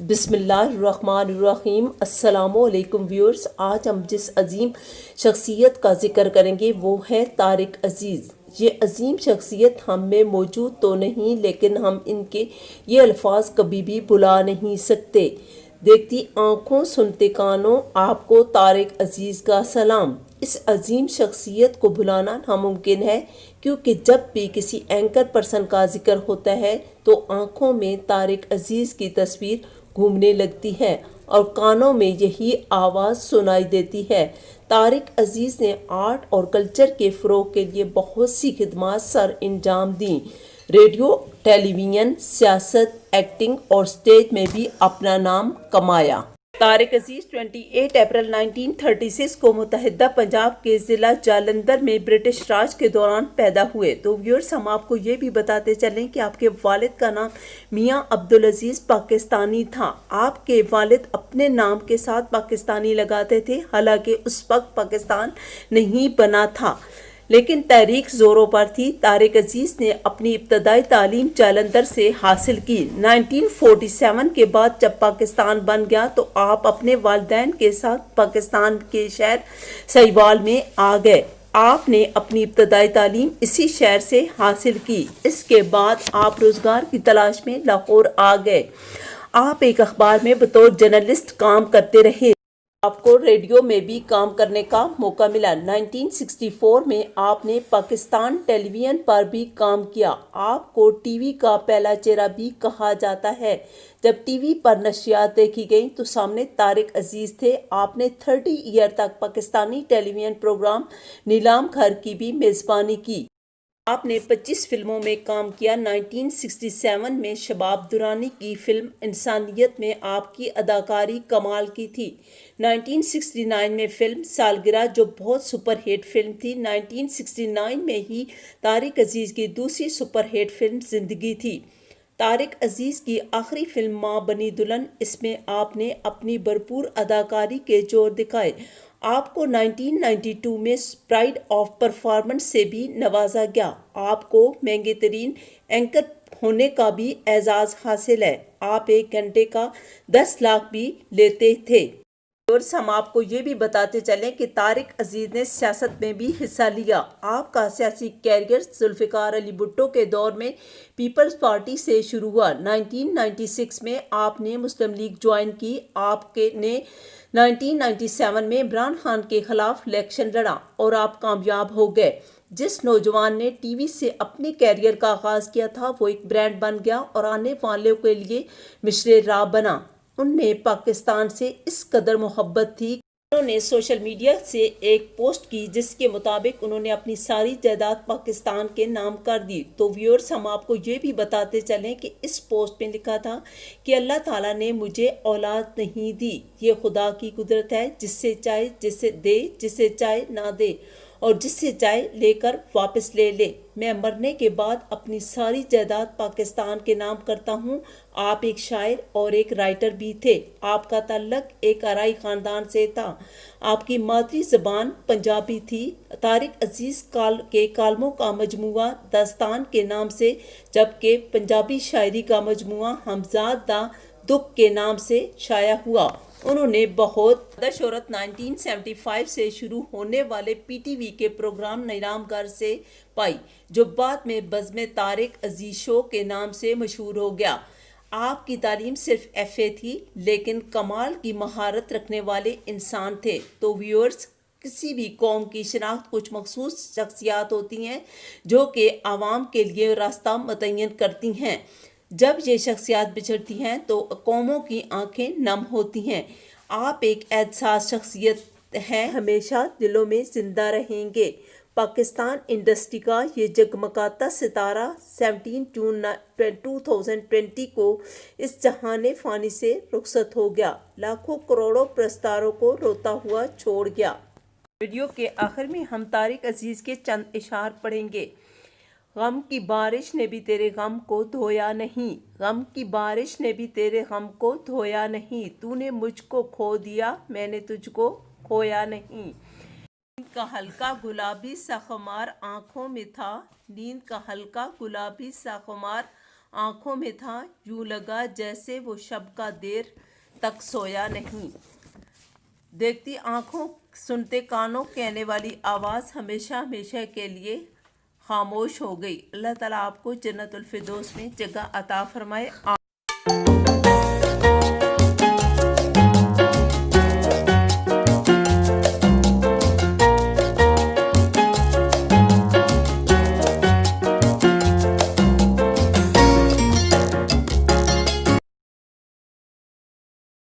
بسم اللہ الرحمن الرحیم۔ السلام علیکم ویورز، آج ہم جس عظیم شخصیت کا ذکر کریں گے وہ ہے طارق عزیز۔ یہ عظیم شخصیت ہم میں موجود تو نہیں، لیکن ہم ان کے یہ الفاظ کبھی بھی بھلا نہیں سکتے۔ دیکھتی آنکھوں سنتے کانوں، آپ کو طارق عزیز کا سلام۔ اس عظیم شخصیت کو بھلانا ناممکن ہے، کیونکہ جب بھی کسی اینکر پرسن کا ذکر ہوتا ہے تو آنکھوں میں طارق عزیز کی تصویر گھومنے لگتی ہے اور کانوں میں یہی آواز سنائی دیتی ہے۔ طارق عزیز نے آرٹ اور کلچر کے فروغ کے لیے بہت سی خدمات سر انجام دیں۔ ریڈیو، ٹیلی ویژن، سیاست، ایکٹنگ اور سٹیج میں بھی اپنا نام کمایا۔ طارق عزیز 28 اپریل 1936 کو متحدہ پنجاب کے ضلع جالندھر میں برٹش راج کے دوران پیدا ہوئے۔ تو ویورز، ہم آپ کو یہ بھی بتاتے چلیں کہ آپ کے والد کا نام میاں عبدالعزیز پاکستانی تھا۔ آپ کے والد اپنے نام کے ساتھ پاکستانی لگاتے تھے، حالانکہ اس وقت پاکستان نہیں بنا تھا، لیکن تحریک زوروں پر تھی۔ طارق عزیز نے اپنی ابتدائی تعلیم جالندھر سے حاصل کی۔ 1947 کے بعد جب پاکستان بن گیا تو آپ اپنے والدین کے ساتھ پاکستان کے شہر سہیوال میں آ گئے۔ آپ نے اپنی ابتدائی تعلیم اسی شہر سے حاصل کی۔ اس کے بعد آپ روزگار کی تلاش میں لاہور آ گئے۔ آپ ایک اخبار میں بطور جرنلسٹ کام کرتے رہے۔ آپ کو ریڈیو میں بھی کام کرنے کا موقع ملا۔ 1964 میں آپ نے پاکستان ٹیلی ویژن پر بھی کام کیا۔ آپ کو ٹی وی کا پہلا چہرہ بھی کہا جاتا ہے۔ جب ٹی وی پر نشریات دیکھی گئیں تو سامنے طارق عزیز تھے۔ آپ نے 30 ایئر تک پاکستانی ٹیلی ویژن پروگرام نیلام گھر کی بھی میزبانی کی۔ آپ نے 25 فلموں میں کام کیا۔ 1967 میں شباب دورانی کی فلم انسانیت میں آپ کی اداکاری کمال کی تھی۔ 1969 میں فلم سالگرہ، جو بہت سپر ہٹ فلم تھی۔ 1969 میں ہی طارق عزیز کی دوسری سپر ہٹ فلم زندگی تھی۔ طارق عزیز کی آخری فلم ماں بنی دلہن، اس میں آپ نے اپنی بھرپور اداکاری کے جوہر دکھائے۔ آپ کو 1992 میں پرائڈ آف پرفارمنس سے بھی نوازا گیا۔ آپ کو مہنگے ترین اینکر ہونے کا بھی اعزاز حاصل ہے۔ آپ ایک گھنٹے کا 10 لاکھ بھی لیتے تھے۔ ہم آپ کو یہ بھی بتاتے چلیں کہ طارق عزیز نے سیاست میں بھی حصہ لیا۔ آپ کا سیاسی کیریئر ذوالفقار علی بھٹو کے دور میں پیپلز پارٹی سے شروع ہوا۔ 1996 میں آپ نے مسلم لیگ جوائن کی۔ آپ نے 1997 میں عمران خان کے خلاف الیکشن لڑا اور آپ کامیاب ہو گئے۔ جس نوجوان نے ٹی وی سے اپنے کیریئر کا آغاز کیا تھا وہ ایک برانڈ بن گیا اور آنے والوں کے لیے مشرے راہ بنا۔ انہیں پاکستان سے اس قدر محبت تھی کہ انہوں نے سوشل میڈیا سے ایک پوسٹ کی جس کے مطابق انہوں نے اپنی ساری جائیداد پاکستان کے نام کر دی۔ تو ویورز، ہم آپ کو یہ بھی بتاتے چلیں کہ اس پوسٹ میں لکھا تھا کہ اللہ تعالیٰ نے مجھے اولاد نہیں دی، یہ خدا کی قدرت ہے، جس سے چاہے جسے دے، جسے چاہے نہ دے اور جس سے چاہے لے کر واپس لے لے۔ میں مرنے کے بعد اپنی ساری جائیداد پاکستان کے نام کرتا ہوں۔ آپ ایک شاعر اور ایک رائٹر بھی تھے۔ آپ کا تعلق ایک آرائی خاندان سے تھا۔ آپ کی مادری زبان پنجابی تھی۔ طارق عزیز کے کالموں کا مجموعہ داستان کے نام سے، جبکہ پنجابی شاعری کا مجموعہ ہمزاد دا دکھ کے نام سے شائع ہوا۔ انہوں نے بہت زیادہ شہرت 1975 سے شروع ہونے والے پی ٹی وی کے پروگرام نیلام گھر سے پائی، جو بعد میں بزم طارق عزیز شو کے نام سے مشہور ہو گیا۔ آپ کی تعلیم صرف ایف اے تھی، لیکن کمال کی مہارت رکھنے والے انسان تھے۔ تو ویورز، کسی بھی قوم کی شناخت کچھ مخصوص شخصیات ہوتی ہیں جو کہ عوام کے لیے راستہ متعین کرتی ہیں۔ جب یہ شخصیات بچھڑتی ہیں تو قوموں کی آنکھیں نم ہوتی ہیں۔ آپ ایک احساس شخصیت ہیں، ہمیشہ دلوں میں زندہ رہیں گے۔ پاکستان انڈسٹری کا یہ جگمگاتا ستارہ 17 جون 2020 کو اس جہان فانی سے رخصت ہو گیا، لاکھوں کروڑوں پرستاروں کو روتا ہوا چھوڑ گیا۔ ویڈیو کے آخر میں ہم طارق عزیز کے چند اشعار پڑھیں گے۔ غم کی بارش نے بھی تیرے غم کو دھویا نہیں، غم کی بارش نے بھی تیرے غم کو دھویا نہیں، تو نے مجھ کو کھو دیا، میں نے تجھ کو کھویا نہیں۔ نیند کا ہلکا گلابی سا خمار آنکھوں میں تھا، نیند کا ہلکا گلابی سا خمار آنکھوں میں تھا یوں لگا جیسے وہ شب کا دیر تک سویا نہیں۔ دیکھتی آنکھوں سنتے کانوں کہنے والی آواز ہمیشہ ہمیشہ کے لیے خاموش ہو گئی۔ اللہ تعالیٰ آپ کو جنت الفردوس میں جگہ عطا فرمائے۔